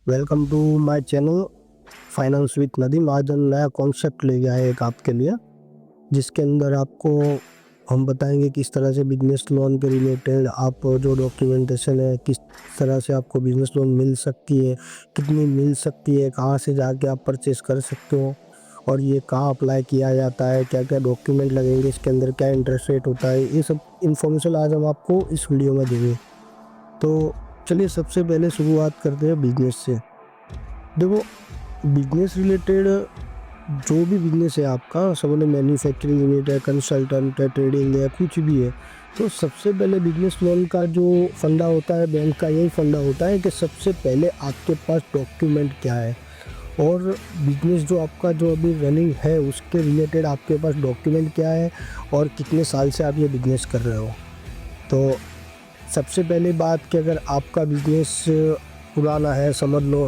Welcome to my channel finance with Nadeem. आज हम नया कॉन्सेप्ट लेके आए एक आपके लिए, जिसके अंदर आपको हम बताएंगे किस तरह से बिजनेस लोन के रिलेटेड आप जो डॉक्यूमेंटेशन है, किस तरह से आपको बिजनेस लोन मिल सकती है, कितनी मिल सकती है, कहाँ से जाके आप परचेस कर सकते हो और ये कहाँ अप्लाई किया जाता है, क्या क्या डॉक्यूमेंट लगेंगे इसके अंदर, क्या इंटरेस्ट रेट होता है, ये सब इन्फॉर्मेशन आज हम आपको इस वीडियो में देंगे। तो चलिए सबसे पहले शुरुआत करते हैं बिजनेस से। देखो, बिजनेस रिलेटेड जो भी बिजनेस है आपका, समझ मैन्युफैक्चरिंग यूनिट है, कंसल्टेंट है, ट्रेडिंग है, कुछ भी है, तो सबसे पहले बिजनेस लोन का जो फंडा होता है, बैंक का यही फंडा होता है कि सबसे पहले आपके पास डॉक्यूमेंट क्या है और बिजनेस जो आपका जो अभी रनिंग है उसके रिलेटेड आपके पास डॉक्यूमेंट क्या है और कितने साल से आप ये बिजनेस कर रहे हो। तो सबसे पहली बात कि अगर आपका बिजनेस पुराना है, समझ लो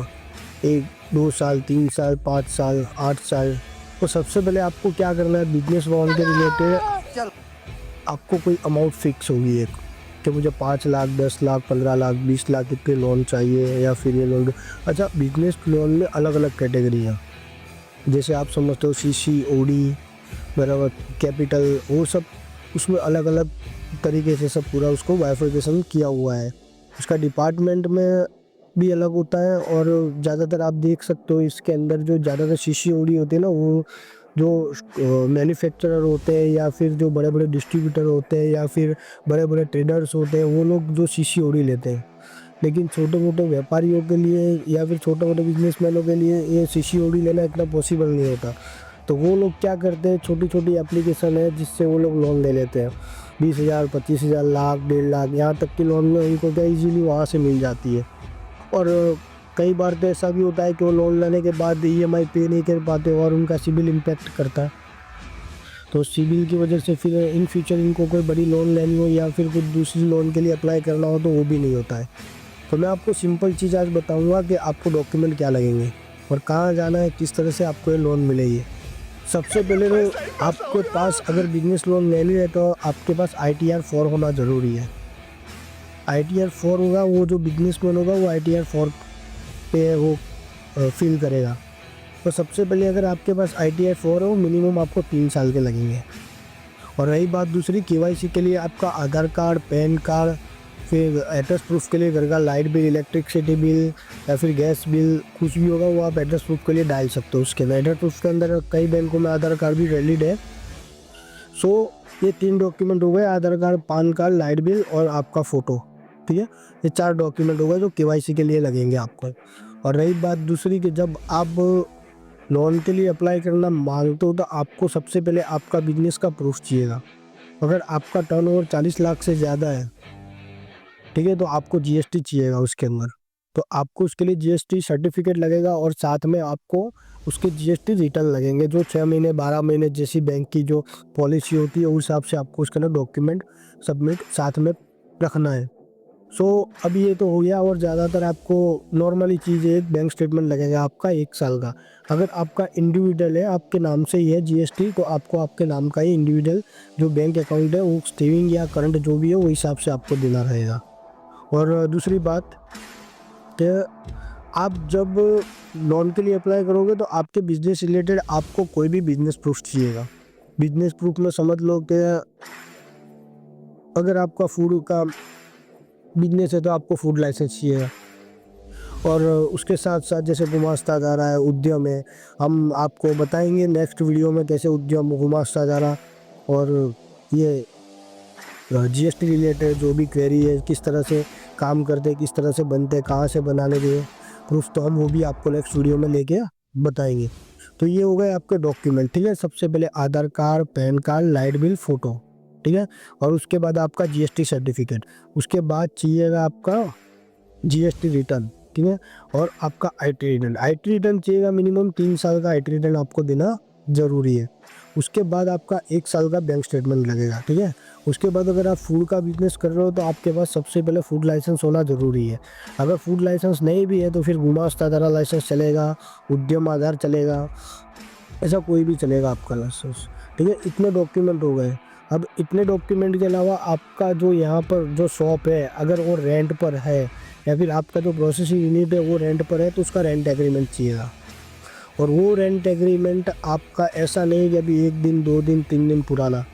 1-2 साल, 3 साल, 5 साल, 8 साल, तो सबसे पहले आपको क्या करना है, बिजनेस लोन के रिलेटेड आपको कोई अमाउंट फिक्स होगी एक कि मुझे 5 लाख, 10 लाख, 15 लाख, 20 लाख इतने लोन चाहिए या फिर ये लोन। अच्छा, बिजनेस लोन में अलग अलग कैटेगरी हैं, जैसे आप समझते हो सीसी, ओडी, बराबर, कैपिटल, वो सब उसमें अलग अलग तरीके से सब पूरा उसको बाइफरकेशन किया हुआ है। उसका डिपार्टमेंट में भी अलग होता है और ज़्यादातर आप देख सकते हो इसके अंदर जो ज़्यादातर शीशी ओडी होती है ना, वो जो मैन्युफैक्चरर होते हैं या फिर जो बड़े बड़े डिस्ट्रीब्यूटर होते हैं या फिर बड़े बड़े ट्रेडर्स होते हैं, वो लोग जो शीशी ओडी लेते हैं। लेकिन छोटे मोटे व्यापारियों के लिए या फिर छोटे मोटे बिजनेसमैनों के लिए ये शीशी ओडी लेना इतना पॉसिबल नहीं होता। तो वो लोग क्या करते हैं, छोटी छोटी एप्लीकेशन है जिससे वो लोग लोन ले लेते हैं। 20,000, 25,000, लाख, 1.5 लाख, यहाँ तक की लोन में उनको क्या ईजीली वहाँ से मिल जाती है। और कई बार तो ऐसा भी होता है कि वो लोन लेने के बाद ईएमआई पे नहीं कर पाते और उनका सिबिल इम्पैक्ट करता है। तो सिबिल की वजह से फिर इन फ्यूचर इनको कोई बड़ी लोन लेनी हो या फिर कुछ दूसरी लोन के लिए अप्लाई करना हो तो वो भी नहीं होता है। तो मैं आपको सिंपल चीज़ आज बताऊंगा कि आपको डॉक्यूमेंट क्या लगेंगे और कहाँ जाना है, किस तरह से आपको ये लोन मिलेगी। सबसे पहले तो आपके पास अगर बिजनेस लोन लेनी है तो आपके पास ITR 4 होना ज़रूरी है। ITR 4 होगा, वो जो बिजनेस लोन होगा वो ITR 4 पे वो फिल करेगा। तो सबसे पहले अगर आपके पास ITR 4 हो, मिनिमम आपको 3 साल के लगेंगे। और रही बात दूसरी, KYC के लिए आपका आधार कार्ड, पैन कार्ड, फिर एड्रेस प्रूफ के लिए घर का लाइट बिल, इलेक्ट्रिसिटी बिल या फिर गैस बिल, कुछ भी होगा वो आप एड्रेस प्रूफ के लिए डाल सकते हो। उसके अंदर एड्रेस प्रूफ के अंदर कई बैंकों में आधार कार्ड भी वैलिड है। सो ये 3 डॉक्यूमेंट हो गए, Aadhaar card, PAN card, light bill और आपका फ़ोटो। ठीक है, ये 4 डॉक्यूमेंट हो गए जो KYC के लिए लगेंगे आपको। और रही बात दूसरी कि जब आप लोन के लिए अप्लाई करना मांगते हो तो आपको सबसे पहले आपका बिजनेस का प्रूफ चाहिएगा। अगर आपका टर्नओवर 40 लाख से ज़्यादा है, ठीक है, तो आपको GST चाहिएगा उसके अंदर। तो आपको उसके लिए GST सर्टिफिकेट लगेगा और साथ में आपको उसके GST रिटर्न लगेंगे, जो 6 महीने, 12 महीने जैसी बैंक की जो पॉलिसी होती है उस हिसाब से आपको उसके अंदर डॉक्यूमेंट सबमिट साथ में रखना है। सो अब ये तो हो गया। और ज़्यादातर आपको नॉर्मली चीज़ है, एक बैंक स्टेटमेंट लगेगा आपका 1 साल का। अगर आपका इंडिविजुअल है, आपके नाम से ही है GST, तो आपको आपके नाम का ही इंडिविजुअल जो बैंक अकाउंट है वो सेविंग या करंट जो भी है वो हिसाब से आपको देना रहेगा। और दूसरी बात कि आप जब लोन के लिए अप्लाई करोगे तो आपके बिजनेस रिलेटेड आपको कोई भी बिजनेस प्रूफ चाहिएगा। बिजनेस प्रूफ में समझ लो कि अगर आपका फूड का बिजनेस है तो आपको फूड लाइसेंस चाहिएगा। और उसके साथ साथ जैसे गुमास्तादारा है, उद्यम है, हम आपको बताएंगे नेक्स्ट वीडियो में कैसे उद्यम, गुमास्तादारा और ये GST रिलेटेड जो भी क्वेरी है किस तरह से काम करते हैं, किस तरह से बनते हैं, कहाँ से बनाने के प्रूफ, तो हम वो भी आपको नेक्स्ट वीडियो में लेके बताएंगे। तो ये हो गए आपके डॉक्यूमेंट। ठीक है, सबसे पहले Aadhaar card, PAN card, light bill, photo. ठीक है, और उसके बाद आपका GST सर्टिफिकेट। उसके बाद चाहिएगा आपका GST रिटर्न। ठीक है, और आपका IT रिटर्न। IT रिटर्न चाहिएगा, मिनिमम 3 साल का IT रिटर्न आपको देना ज़रूरी है। उसके बाद आपका 1 साल का बैंक स्टेटमेंट लगेगा। ठीक है, उसके बाद अगर आप फूड का बिजनेस कर रहे हो तो आपके पास सबसे पहले फूड लाइसेंस होना ज़रूरी है। अगर फूड लाइसेंस नहीं भी है तो फिर गुमास्तादारा लाइसेंस चलेगा, उद्यम आधार चलेगा, ऐसा कोई भी चलेगा आपका लाइसेंस। ठीक है, इतने डॉक्यूमेंट हो गए। अब इतने डॉक्यूमेंट के अलावा आपका जो यहाँ पर जो शॉप है, अगर वो रेंट पर है या फिर आपका जो प्रोसेसिंग यूनिट है वो रेंट पर है तो उसका रेंट एग्रीमेंट चाहिएगा। और वो रेंट एग्रीमेंट आपका ऐसा नहीं कि अभी 1 दिन 2 दिन 3 दिन पुराना,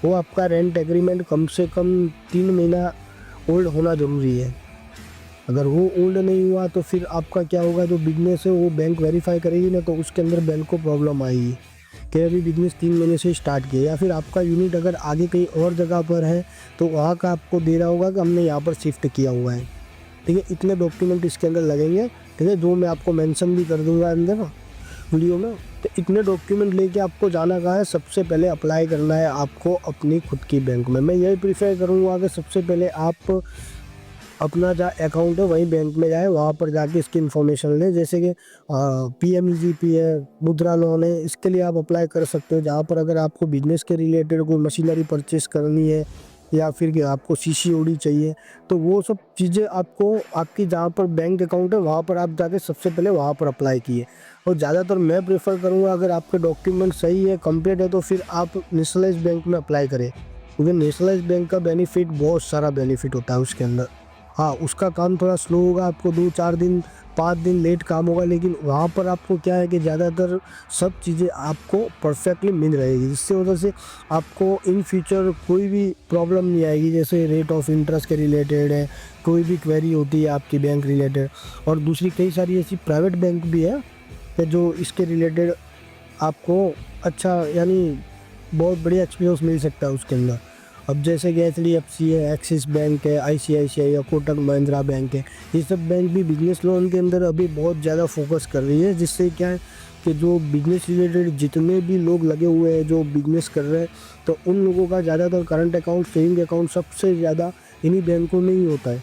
वो आपका रेंट एग्रीमेंट कम से कम 3 महीना ओल्ड होना ज़रूरी है। अगर वो ओल्ड नहीं हुआ तो फिर आपका क्या होगा, जो बिजनेस है वो बैंक वेरीफाई करेगी ना, तो उसके अंदर बैंक को प्रॉब्लम आएगी कि अभी बिजनेस 3 महीने से स्टार्ट किया। या फिर आपका यूनिट अगर आगे कहीं और जगह पर है तो वहाँ का आपको दे रहा होगा कि हमने यहाँ पर शिफ्ट किया हुआ है। ठीक है, इतने डॉक्यूमेंट इसके अंदर लगेंगे। ठीक है, जो मैं आपको मेंशन भी कर दूंगा अंदर वीडियो में। तो इतने डॉक्यूमेंट लेके आपको जाना कहाँ है, सबसे पहले अप्लाई करना है आपको अपनी खुद की बैंक में। मैं यही प्रीफर करूँगा कि सबसे पहले आप अपना जहाँ अकाउंट है वहीं बैंक में जाए, वहाँ पर जाके इसकी इन्फॉर्मेशन लें। जैसे कि PMGP है, मुद्रा लोन है, इसके लिए आप अप्लाई कर सकते हो। जहाँ पर अगर आपको बिजनेस के रिलेटेड कोई मशीनरी परचेस करनी है या फिर कि आपको CCOD चाहिए, तो वो सब चीज़ें आपको आपकी जहाँ पर बैंक अकाउंट है वहाँ पर आप जाके सबसे पहले वहाँ पर अप्लाई किए। और ज़्यादातर मैं प्रेफर करूँगा, अगर आपके डॉक्यूमेंट सही है, कंप्लीट है, तो फिर आप नेशनलाइज बैंक में अप्लाई करें, क्योंकि नेशनलाइज बैंक का बेनिफिट, बहुत सारा बेनिफिट होता है उसके अंदर। हाँ, उसका काम थोड़ा स्लो होगा, आपको 2-4 दिन 5 दिन लेट काम होगा, लेकिन वहाँ पर आपको क्या है कि ज़्यादातर सब चीज़ें आपको परफेक्टली मिल रहेगी, जिससे वजह से आपको इन फ्यूचर कोई भी प्रॉब्लम नहीं आएगी। जैसे रेट ऑफ इंटरेस्ट के रिलेटेड है, कोई भी क्वेरी होती है आपकी बैंक रिलेटेड। और दूसरी कई सारी ऐसी प्राइवेट बैंक भी है कि जो इसके रिलेटेड आपको अच्छा, यानी बहुत बढ़िया एक्सपीरियंस मिल सकता है उसके अंदर। अब जैसे कि HDFC है, एक्सिस बैंक है, ICICI या कोटक महिंद्रा बैंक है, ये सब बैंक भी बिजनेस लोन के अंदर अभी बहुत ज़्यादा फोकस कर रही है। जिससे क्या है कि जो बिजनेस रिलेटेड जितने भी लोग लगे हुए हैं जो बिजनेस कर रहे हैं, तो उन लोगों का ज़्यादातर करंट अकाउंट, सेविंग अकाउंट सबसे ज़्यादा इन्हीं बैंकों में ही होता है।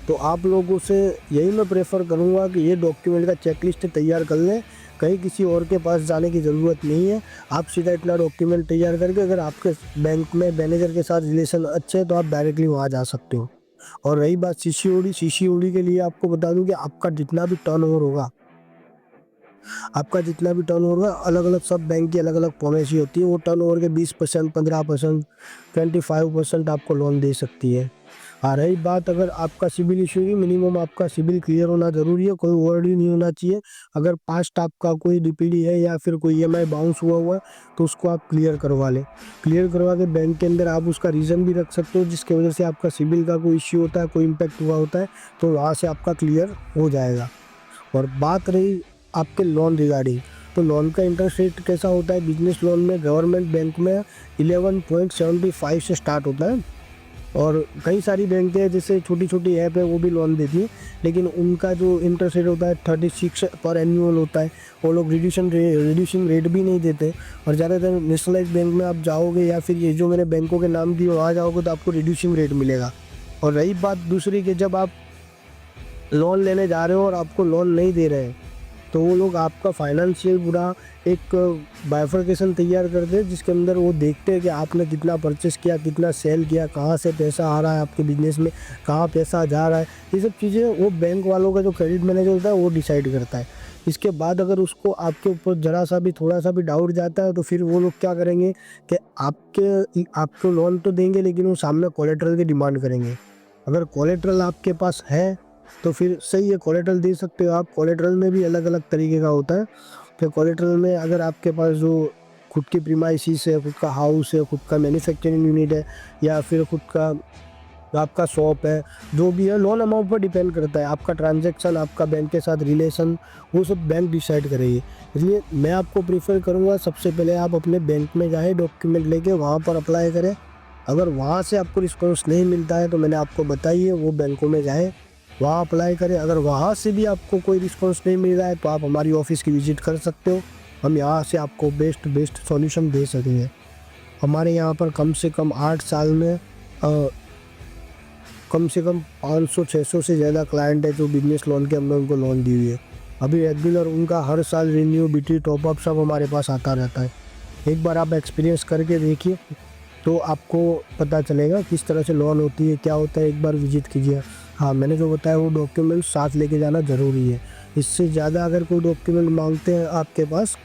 तो आप लोगों से यही मैं प्रेफर करूँगा कि ये डॉक्यूमेंट का चेकलिस्ट तैयार कर लें, कहीं किसी और के पास जाने की ज़रूरत नहीं है। आप सीधा इतना डॉक्यूमेंट तैयार करके, अगर आपके बैंक में मैनेजर के साथ रिलेशन अच्छे हैं तो आप डायरेक्टली वहाँ जा सकते हो। और रही बात CCOD के लिए आपको बता दूं कि आपका जितना भी टर्नओवर होगा, अलग अलग सब बैंक की अलग अलग पॉलिसी होती है। वो टर्नओवर के 20%, 15%, 25% आपको लोन दे सकती है। आ रही बात अगर आपका सिबिल इशू की, मिनिमम आपका सिबिल क्लियर होना ज़रूरी है, कोई ओवरड्यू नहीं होना चाहिए। अगर पास्ट आपका कोई DPD है या फिर कोई EMI बाउंस हुआ है तो उसको आप क्लियर करवा लें। क्लियर करवा के बैंक के अंदर आप उसका रीज़न भी रख सकते हो, जिसकी वजह से आपका सिबिल का कोई इश्यू होता है, कोई इम्पैक्ट हुआ होता है, तो वहाँ से आपका क्लियर हो जाएगा। और बात रही आपके लोन रिगार्डिंग, तो लोन का इंटरेस्ट रेट कैसा होता है बिजनेस लोन में, गवर्नमेंट बैंक में 11.75 से स्टार्ट होता है। और कई सारी बैंकें हैं, जैसे छोटी छोटी ऐप है वो भी लोन देती है, लेकिन उनका जो इंटरेस्ट रेट होता है 36 पर एनुअल होता है। वो लोग रिड्यूसिंग रेट भी नहीं देते। और ज़्यादातर नेशनलाइज बैंक में आप जाओगे या फिर ये जो मैंने बैंकों के नाम दिए वहाँ जाओगे तो आपको रिड्यूसिंग रेट मिलेगा। और रही बात दूसरी कि जब आप लोन लेने जा रहे हो और आपको लोन नहीं दे रहे हैं, तो वो लोग आपका फाइनेंशियल पूरा एक बाइफर्केशन तैयार करते हैं, जिसके अंदर वो देखते हैं कि आपने कितना परचेस किया, कितना सेल किया, कहाँ से पैसा आ रहा है आपके बिजनेस में, कहाँ पैसा जा रहा है। ये सब चीज़ें वो बैंक वालों का जो क्रेडिट मैनेजर होता है वो डिसाइड करता है। इसके बाद अगर उसको आपके ऊपर ज़रा सा भी थोड़ा सा भी डाउट जाता है तो फिर वो लोग क्या करेंगे कि आपको लोन तो देंगे, लेकिन वो सामने कोलेटरल की डिमांड करेंगे। अगर कोलेटरल आपके पास है तो फिर सही है, कोलेटरल दे सकते हो आप। कोलेटरल में भी अलग अलग तरीके का होता है। फिर कोलेटरल में अगर आपके पास जो खुद की प्रीमाइसिस है, खुद का हाउस है, खुद का मैन्युफैक्चरिंग यूनिट है, या फिर खुद का आपका शॉप है, जो भी है, लोन अमाउंट पर डिपेंड करता है। आपका ट्रांजैक्शन, आपका बैंक के साथ रिलेशन, वो सब बैंक डिसाइड करेगी। इसलिए मैं आपको प्रीफर करूँगा सबसे पहले आप अपने बैंक में जाए, डॉक्यूमेंट लेके वहाँ पर अप्लाई करें। अगर वहाँ से आपको रिस्पॉन्स नहीं मिलता है तो मैंने आपको बताइए वो बैंकों में जाएँ, वहाँ अप्लाई करें। अगर वहाँ से भी आपको कोई रिस्पॉन्स नहीं मिल रहा है तो आप हमारी ऑफ़िस की विज़िट कर सकते हो। हम यहाँ से आपको बेस्ट सॉल्यूशन दे सकेंगे। हमारे यहाँ पर कम से कम 8 साल में कम से कम 500-600 से ज़्यादा क्लाइंट है जो बिजनेस लोन के हमने उनको लोन दी हुई है। अभी रेगुलर उनका हर साल रिन्यू, BT टॉपअप सब हमारे पास आता रहता है। एक बार आप एक्सपीरियंस करके देखिए तो आपको पता चलेगा किस तरह से लोन होती है, क्या होता है। एक बार विजिट कीजिए। हाँ, मैंने जो बताया वो डॉक्यूमेंट साथ लेके जाना ज़रूरी है। इससे ज़्यादा अगर कोई डॉक्यूमेंट मांगते हैं आपके पास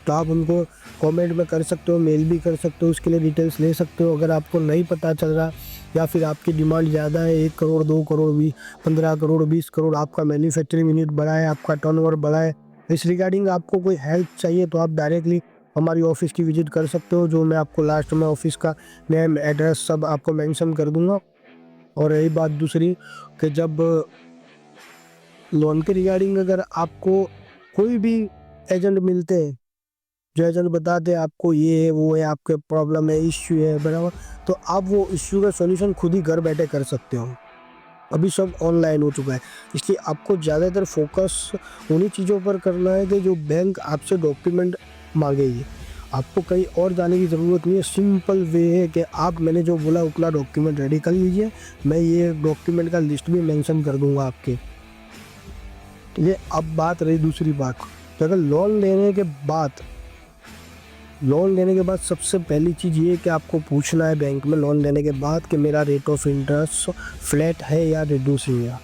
तो आप उनको कमेंट में कर सकते हो, मेल भी कर सकते हो, उसके लिए डिटेल्स ले सकते हो। अगर आपको नहीं पता चल रहा या फिर आपकी डिमांड ज़्यादा है, 1 करोड़, 2 करोड़, 15 करोड़, 20 करोड़, आपका मैन्युफैक्चरिंग यूनिट बड़ा है, आपका टर्नओवर बड़ा है, इस रिगार्डिंग आपको कोई हेल्प चाहिए तो आप डायरेक्टली हमारी ऑफिस की विजिट कर सकते हो, जो मैं आपको लास्ट में ऑफिस का नेम, एड्रेस सब आपको मेंशन कर दूंगा। और रही बात दूसरी कि जब लोन के रिगार्डिंग अगर आपको कोई भी एजेंट मिलते हैं, जो एजेंट बताते हैं आपको ये है, वो है, आपके प्रॉब्लम है, इश्यू है, बराबर, तो आप वो इश्यू का सॉल्यूशन खुद ही घर बैठे कर सकते हो। अभी सब ऑनलाइन हो चुका है, इसलिए आपको ज़्यादातर फोकस उन्हीं चीज़ों पर करना है कि जो बैंक आपसे डॉक्यूमेंट मांगेगी। आपको कहीं और जाने की ज़रूरत नहीं है, सिंपल वे है कि आप, मैंने जो बोला उतना डॉक्यूमेंट रेडी कर लीजिए, मैं ये डॉक्यूमेंट का लिस्ट भी मेंशन कर दूंगा आपके। ये अब बात रही दूसरी बात, तो अगर लोन लेने के बाद सबसे पहली चीज़ ये कि आपको पूछना है बैंक में लोन लेने के बाद कि मेरा रेट ऑफ इंटरेस्ट फ्लैट है या रिड्यूसिंग है।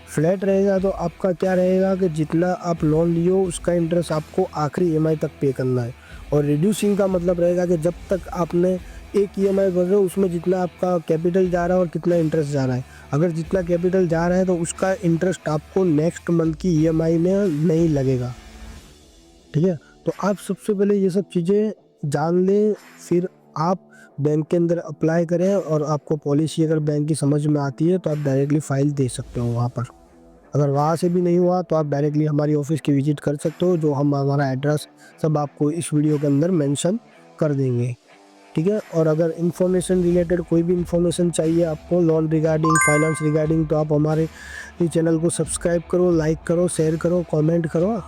फ्लैट रहेगा तो आपका क्या रहेगा कि जितना आप लोन लिए हो उसका इंटरेस्ट आपको आखिरी EMI तक पे करना है, और रिड्यूसिंग का मतलब रहेगा कि जब तक आपने एक EMI भर रहे हो उसमें जितना आपका कैपिटल जा रहा है और कितना इंटरेस्ट जा रहा है। अगर जितना कैपिटल जा रहा है तो उसका इंटरेस्ट आपको नेक्स्ट मंथ की EMI में नहीं लगेगा, ठीक है। तो आप सबसे पहले ये सब चीज़ें जान लें, फिर आप बैंक के अंदर अप्लाई करें, और आपको पॉलिसी अगर बैंक की समझ में आती है तो आप डायरेक्टली फ़ाइल दे सकते हो वहाँ पर। अगर वहाँ से भी नहीं हुआ तो आप डायरेक्टली हमारी ऑफ़िस की विज़िट कर सकते हो, जो हम हमारा एड्रेस सब आपको इस वीडियो के अंदर मेंशन कर देंगे, ठीक है। और अगर इन्फॉर्मेशन रिलेटेड कोई भी इन्फॉर्मेशन चाहिए आपको लोन रिगार्डिंग, फाइनेंस रिगार्डिंग, तो आप हमारे इस चैनल को सब्सक्राइब करो, लाइक करो, शेयर करो, कमेंट करो।